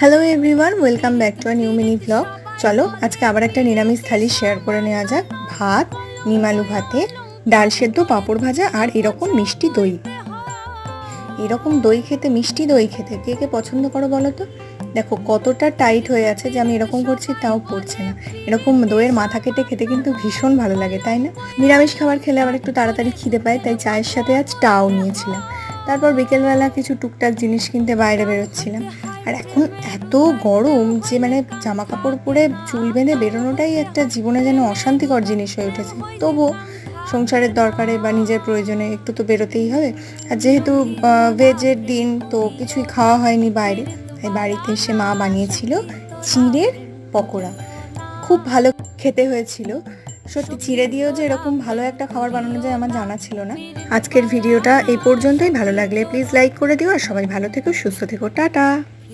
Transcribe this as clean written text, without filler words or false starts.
Hello everyone, welcome back to a new mini blog. চলো আজকে আবার একটা নিরামিষ থালি শেয়ার করে নেওয়া যাক। ভাত, নিম আলু ভাতে, ডাল সেদ্ধ, পাঁপড় ভাজা আর এরকম মিষ্টি দই। এরকম দই খেতে, মিষ্টি দই খেতে কে কে পছন্দ করো বলো তো? দেখো কতটা টাইট হয়ে আছে যে আমি এরকম করছি তাও পড়ছে না। এরকম দইয়ের মাথা কেটে খেতে কিন্তু ভীষণ ভালো লাগে, তাই না? নিরামিষ খাবার খেলে আবার একটু তাড়াতাড়ি খিদে পায়, তাই চায়ের সাথে আজ টাও নিয়েছিলাম। তারপর বিকেলবেলা কিছু টুকটাক জিনিস কিনতে বাইরে বেরোচ্ছিলাম। আর এখন এত গরম যে মানে জামা কাপড় পরে চুল বেঁধে বেরোনোটাই একটা জীবনে যেন অশান্তিকর জিনিস হয়ে উঠেছে। তবুও সংসারের দরকারে বা নিজের প্রয়োজনে একটু তো বেরোতেই হবে। আর যেহেতু ভেজের দিন, তো কিছুই খাওয়া হয়নি বাইরে, তাই বাড়িতে এসে মা বানিয়েছিল চিঁড়ের পকোড়া। খুব ভালো খেতে হয়েছিল। সত্যি চিড়ে দিয়েও যে এরকম ভালো একটা খাবার বানানো যায় আমার জানা ছিল না। আজকের ভিডিওটা এই পর্যন্তই। ভালো লাগলে প্লিজ লাইক করে দিও, আর সবাই ভালো থেকো, সুস্থ থেকো, টাটা।